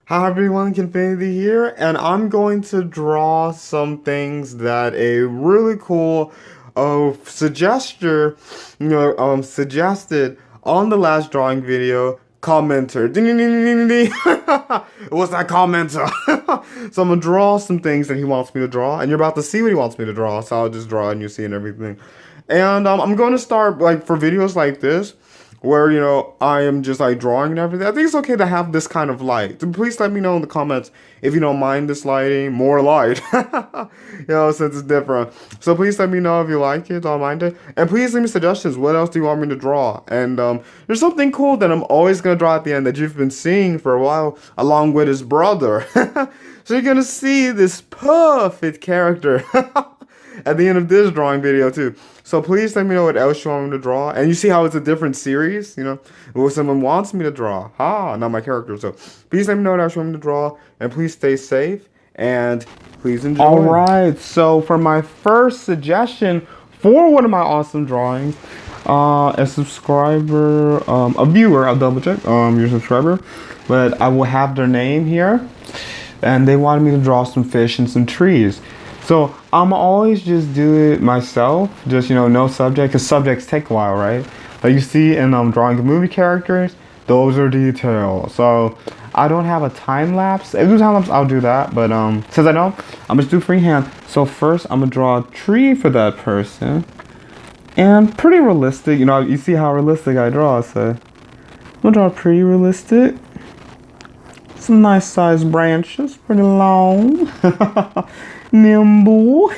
Hi everyone, Confinity here, and I'm going to draw some things that a really cool suggested on the last drawing video commenter. Ding, ding, ding, ding, ding, ding. It was that commenter. So I'm gonna draw some things that he wants me to draw, and you're about to see what he wants me to draw. So I'll just draw and you see and everything. And I'm going to start like for videos like this where I am just like drawing and everything. I think it's okay to have this kind of light. Please let me know in the comments if you don't mind this lighting. More light, since it's different. So please let me know if you like it, don't mind it, and please leave me suggestions. What else do you want me to draw? And there's something cool that I'm always gonna draw at the end that you've been seeing for a while, along with his brother. So you're gonna see this perfect character at the end of this drawing video too. So please let me know what else you want me to draw. And you see how it's a different series, what someone wants me to draw. Not my character. So please let me know what else you want me to draw. And please stay safe. And please enjoy. Alright, so for my first suggestion for one of my awesome drawings, a subscriber, a viewer, I'll double check, your subscriber, but I will have their name here. And they wanted me to draw some fish and some trees. So I'm always just do it myself, just no subject, because subjects take a while, right? Like you see in drawing movie characters, those are details. So I don't have a time lapse. If there's time lapse, I'll do that. But since I don't, I'm just do freehand. So first I'm gonna draw a tree for that person, and pretty realistic. You see how realistic I draw. So I'm gonna draw pretty realistic. Some nice sized branches, pretty long. Nimble.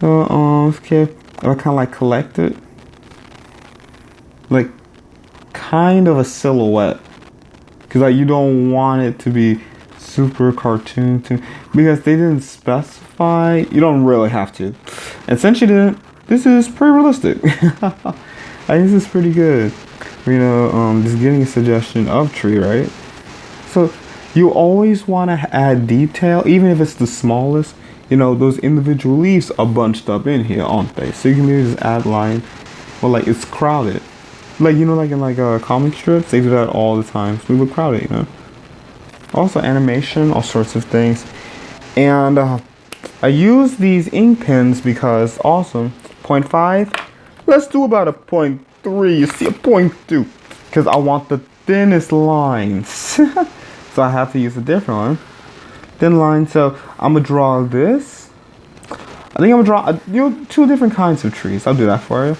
Okay, I kind of like collect it, like kind of a silhouette, because like you don't want it to be super cartoon too, because they didn't specify. You don't really have to, and since you didn't, this is pretty realistic. I think this is pretty good. Just getting a suggestion of tree, right? So you always want to add detail, even if it's the smallest. Those individual leaves are bunched up in here, aren't they? So you can maybe just add line, well, like it's crowded. Like, like in comic strips, they do that all the time. So we would crowd it, Also animation, all sorts of things. And I use these ink pens because, awesome, 0.5. Let's do about a 0.3, you see, a 0.2. Because I want the thinnest lines. So I have to use a different one. Thin line. So I'm gonna draw this. I think I'm gonna draw two different kinds of trees. I'll do that for you.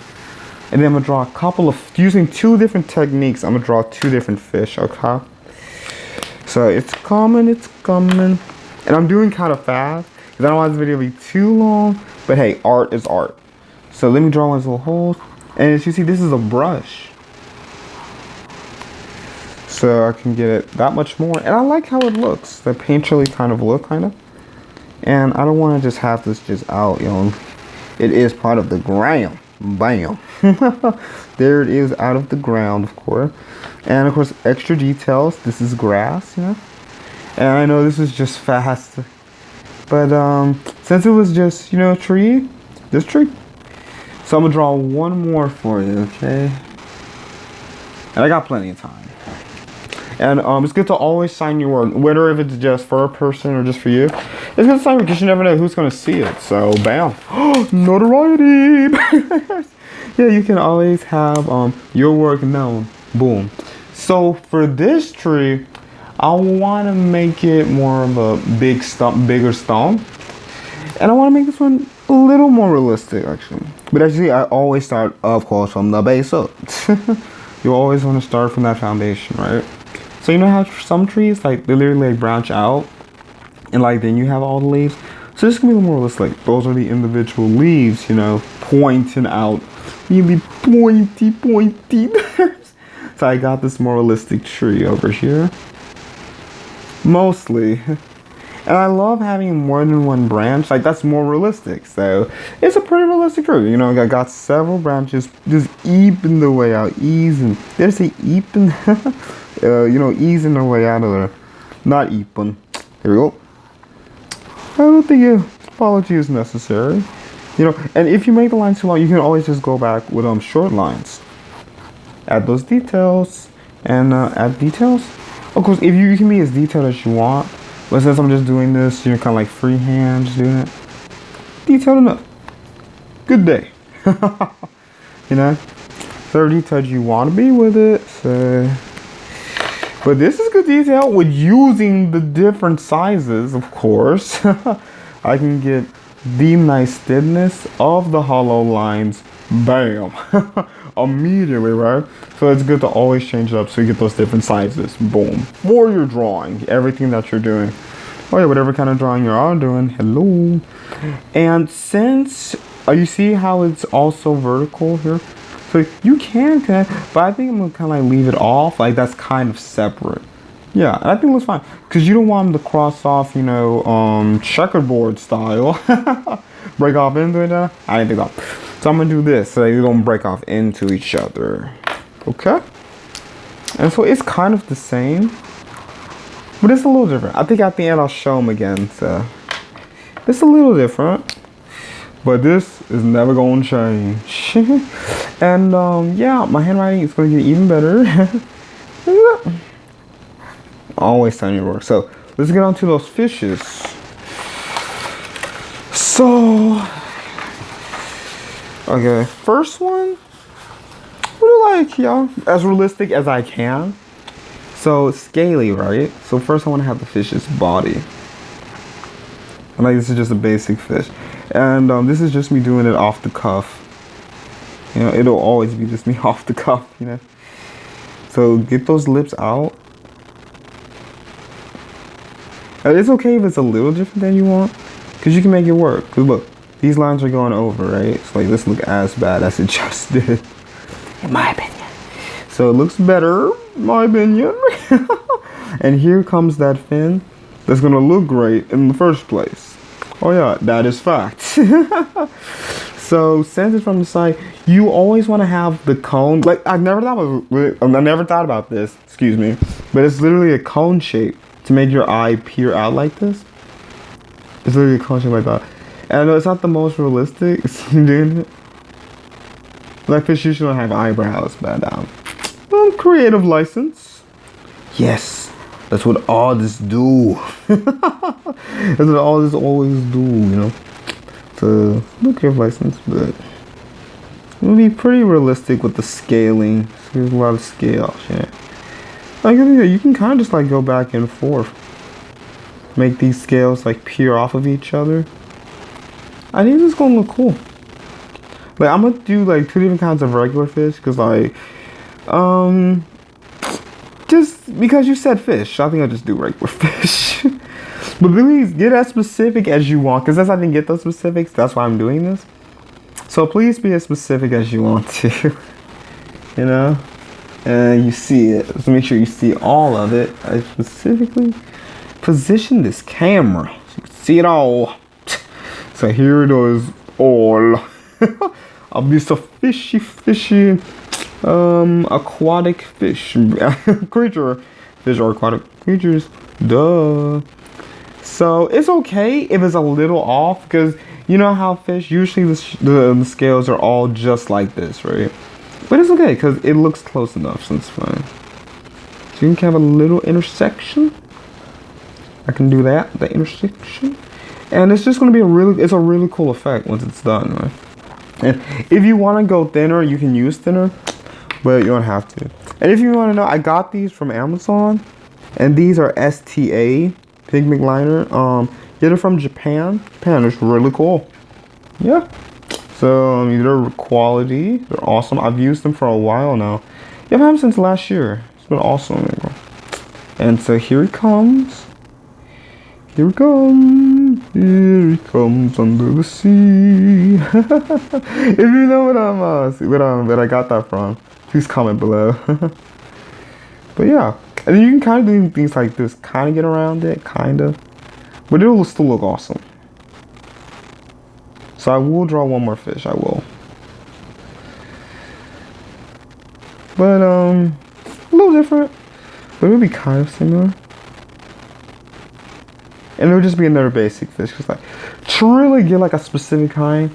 And then I'm gonna draw a couple of, using two different techniques. I'm gonna draw two different fish. Okay. So it's coming. And I'm doing kind of fast because I don't want this video to be too long. But hey, art is art. So let me draw one little holes. And as you see, this is a brush. So I can get it that much more. And I like how it looks. The painterly kind of look, kind of. And I don't want to just have this just out, It is part of the ground. Bam. There it is, out of the ground, of course. And of course, extra details. This is grass, And I know this is just fast. But since it was just, tree, this tree. So I'm going to draw one more for you, okay? And I got plenty of time. And it's good to always sign your work, whether if it's just for a person or just for you. It's good to sign because you never know who's going to see it. So, bam. Notoriety! Yeah, you can always have your work known. Boom. So, for this tree, I want to make it more of a bigger stump. And I want to make this one a little more realistic, actually. But as you see, I always start, of course, from the base up. You always want to start from that foundation, right? So how some trees, like, they literally branch out, and like then you have all the leaves. So this can be more realistic. Those are the individual leaves, pointing out, really pointy. So I got this more realistic tree over here, mostly. And I love having more than one branch. Like, that's more realistic. So it's a pretty realistic tree. I got several branches just eeping the way out, easing. Did I say eeping? Easing their way out of there. Not eeping. Here we go. I don't think apology is necessary. And if you make the lines too long, you can always just go back with short lines. Add those details. and add details. Of course, if you can be as detailed as you want, but since I'm just doing this, you're kind of like freehand, just doing it. Detailed enough. Good day. You know, 30 detailed you want to be with it. So, but this is good detail with using the different sizes, of course. I can get the nice thinness of the hollow lines. Bam. Immediately, right? So it's good to always change it up so you get those different sizes. Boom. Or you're drawing everything that you're doing. Oh yeah, whatever kind of drawing you are doing. Hello. And since you see how it's also vertical here, so you can connect, but I think I'm gonna kind of like leave it off, like that's kind of separate. Yeah, and I think it looks fine because you don't want them to cross off, you know, checkerboard style. Break off into it. I didn't think that. So I'm gonna do this so they don't break off into each other. Okay. And so it's kind of the same, but it's a little different. I think at the end I'll show them again. So it's a little different, but this is never gonna change. And yeah, my handwriting is gonna get even better. Always time your work. So let's get on to those fishes. So, okay, first one, like, yeah, as realistic as I can. So scaly, right? So first I want to have the fish's body. And like this is just a basic fish. And this is just me doing it off the cuff. You know, it'll always be just me off the cuff, you know. So get those lips out. And it's okay if it's a little different than you want, because you can make it work. Because look, these lines are going over, right? So like this look as bad as it just did, in my opinion. So it looks better, in my opinion. And here comes that fin that's gonna look great in the first place. Oh yeah, that is fact. So since it's from the side, you always want to have the cone. Like I never thought about this. Excuse me, but it's literally a cone shape to make your eye peer out like this. It's literally a cone shape like that. And I know it's not the most realistic. Doing it. Like fish usually don't have eyebrows, but creative license. Yes, that's what artists do. That's what artists always do, you know. So no creative license, but it'll be pretty realistic with the scaling. So there's a lot of scale shit. Like you can kind of just like go back and forth, make these scales like peer off of each other. I think this is gonna look cool. Like I'm gonna do like 2 different kinds of regular fish, because like just because you said fish, I think I'll just do regular fish. But please get as specific as you want, because since I didn't get those specifics, that's why I'm doing this. So please be as specific as you want to. You know, and you see it. So make sure you see all of it. I specifically position this camera so you can see it all. So here it is all. I'll be so fishy aquatic fish creature, fish or aquatic creatures, duh. So it's okay if it's a little off, because you know how fish usually the scales are all just like this, right? But it's okay because it looks close enough, so it's fine. So you can have a little intersection. I can do that, the intersection. And it's just gonna be it's a really cool effect once it's done, right? And if you want to go thinner, you can use thinner, but you don't have to. And if you want to know, I got these from Amazon, and these are STA pigment liner. Get it from Japan. Japan is really cool. Yeah. So they're quality. They're awesome. I've used them for a while now. Yeah, I've had them since last year. It's been awesome. And so here it comes. Here it comes. Here it comes under the sea. If you know where I got that from, please comment below. But yeah, and then you can kind of do things like this, kind of get around it, kind of, but it'll still look awesome. So I will draw one more fish. I will. But a little different, but it'll be kind of similar. And it'll just be another basic fish. Cause like to really get like a specific kind,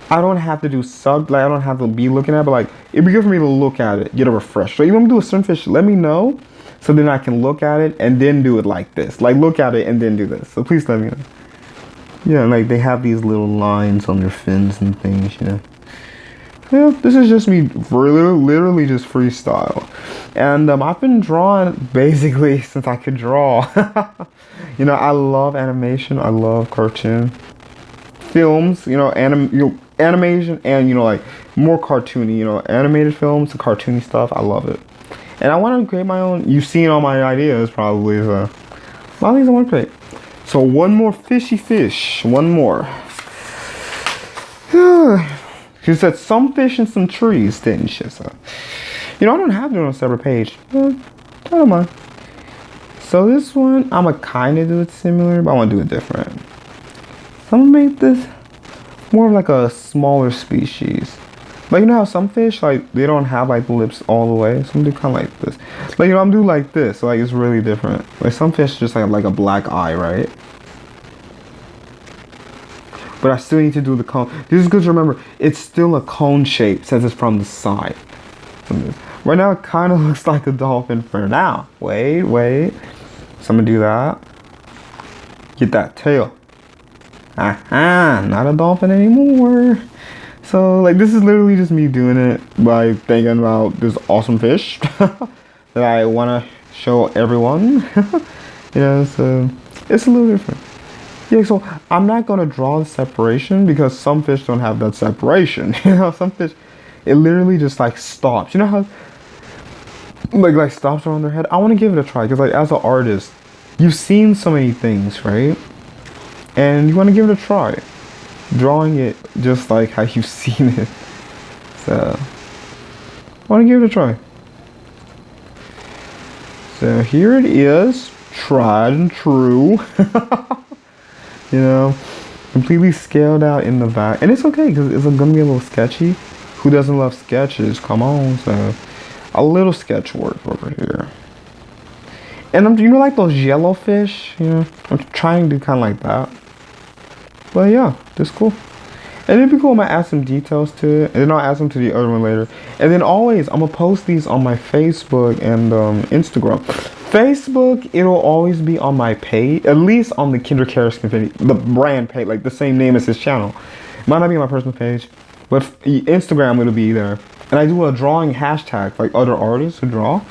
I don't have to do like I don't have to be looking at it, but like it'd be good for me to look at it, get a refresh. So you want me to do a certain fish, let me know, so then I can look at it and then do it like this. Like look at it and then do this. So please let me know. Yeah, like they have these little lines on their fins and things, you know. Yeah, this is just me literally just freestyle. And I've been drawing basically since I could draw. You know, I love animation, I love cartoon films, you know, animation and, you know, like more cartoony, you know, animated films, the cartoony stuff. I love it. And I want to create my own. You've seen all my ideas probably, so a lot of things I want to create. So one more fishy fish, one more. She said some fish and some trees, didn't she? So, you know, I don't have to do it on a separate page, but I don't mind. So this one, I'm gonna kind of do it similar, but I want to do it different. So I'm gonna make this more of like a smaller species. Like, you know how some fish, like, they don't have like the lips all the way? So I'm gonna do kind of like this. Like, you know, I'm doing like this, so like it's really different. Like some fish just have like a black eye, right? But I still need to do the cone. This is good to remember. It's still a cone shape since it's from the side. Right now, it kind of looks like a dolphin for now. Wait. So I'm gonna do that. Get that tail. Not a dolphin anymore. So, like, this is literally just me doing it by thinking about this awesome fish that I want to show everyone. You know, so it's a little different. Yeah, so I'm not going to draw the separation because some fish don't have that separation. You know, some fish, it literally just like stops. You know how like stops around their head? I want to give it a try because like as an artist, you've seen so many things, right? And you want to give it a try. Drawing it just like how you've seen it. So, I want to give it a try. So here it is, tried and true. You know, completely scaled out in the back. And it's okay because it's going to be a little sketchy. Who doesn't love sketches? Come on. So, a little sketch work over here. And you know, like those yellowfish, you know, I'm trying to do kind of like that. But yeah, this is cool. And it'd be cool, I might add some details to it. And then I'll add some to the other one later. And then always, I'm going to post these on my Facebook and Instagram. Facebook, it'll always be on my page. At least on the Kendrick Harris-Kenfinity, the brand page, like the same name as his channel. It might not be on my personal page. But Instagram, it'll be there. And I do a drawing hashtag, like other artists who draw.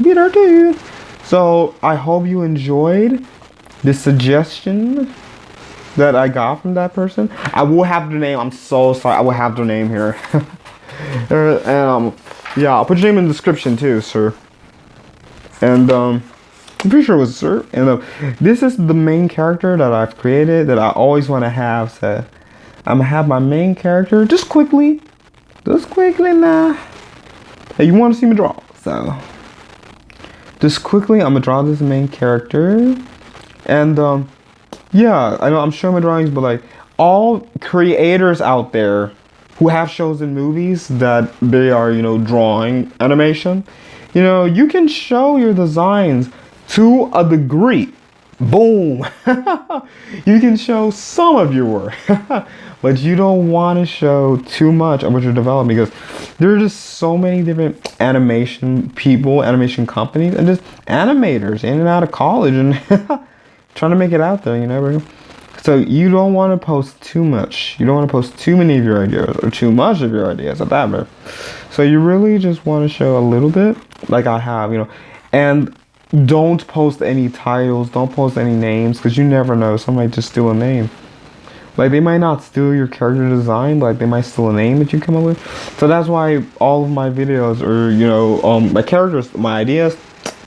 Be there too. So, I hope you enjoyed this suggestion that I got from that person. I will have the name. I'm so sorry. I will have the name here. Yeah, I'll put your name in the description too, sir. And I'm pretty sure it was sir. And this is the main character that I've created that I always want to have. So I'm gonna have my main character just quickly now. Hey, you want to see me draw? So just quickly, I'm gonna draw this main character, and yeah, I know I'm showing my drawings, but like all creators out there who have shows and movies that they are, you know, drawing animation, you know, you can show your designs to a degree. Boom. You can show some of your work, but you don't want to show too much of what you're developing because there are just so many different animation people, animation companies, and just animators in and out of college and trying to make it out there, you know, bro. So you don't want to post too much. You don't want to post too many of your ideas or too much of your ideas at that, bro. So you really just want to show a little bit, like I have, you know, and don't post any titles, don't post any names, because you never know, somebody might just steal a name. Like, they might not steal your character design, but like, they might steal a name that you come up with. So that's why all of my videos are, you know, my characters, my ideas,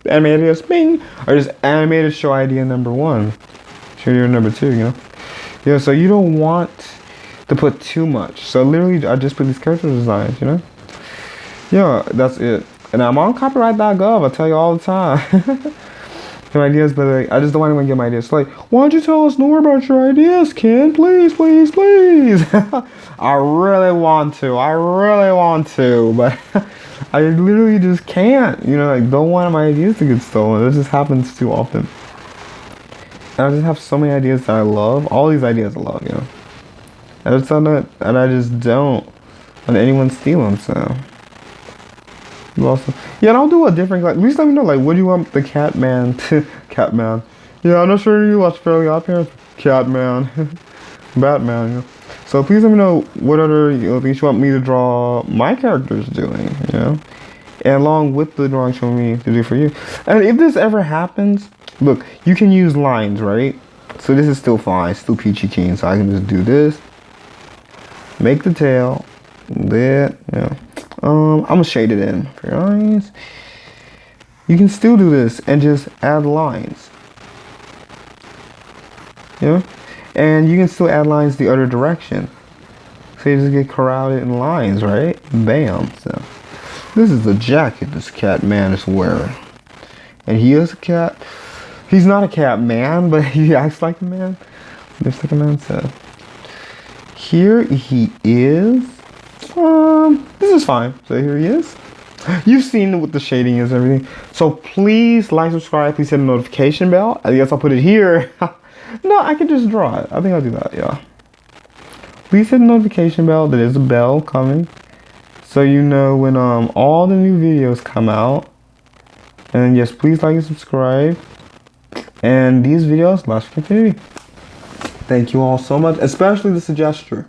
animated ideas, bing, are just animated show idea number 1. Show idea number 2, you know? Yeah, so you don't want to put too much. So literally, I just put these character designs, you know? Yeah, that's it. And I'm on copyright.gov, I tell you all the time. My ideas, but like, I just don't want anyone to get my ideas. So like, why don't you tell us more about your ideas, Ken? Please, please, please. I really want to, but I literally just can't. You know, like, don't want my ideas to get stolen. This just happens too often. And I just have so many ideas that I love. All these ideas I love, you know. I just don't, and I just don't let anyone steal them. So you also, yeah, and I'll do a different. Like, please let me know. Like, what do you want the Catman to Catman? Yeah, I'm not sure you watch Fairly Odd Parents. Catman, Batman. You know? So please let me know what other things you want me to draw my characters doing. You know, and along with the drawing showing me to do for you. And if this ever happens, look, you can use lines, right? So this is still fine, still peachy keen. So I can just do this, make the tail, that, you know. I'm gonna shade it in for your eyes. You can still do this and just add lines. Yeah, and you can still add lines the other direction. So you just get crowded in lines, right? Bam. So this is the jacket this cat man is wearing, and he is a cat. He's not a cat man, but he acts like a man. Looks like a man. So here he is. This is fine. So here he is. You've seen what the shading is and everything. So please like, subscribe, please hit the notification bell. I guess I'll put it here. No, I can just draw it. I think I'll do that, yeah. Please hit the notification bell. There is a bell coming, so you know when all the new videos come out. And yes, please like and subscribe. And these videos last for infinity. Thank you all so much, especially the suggester.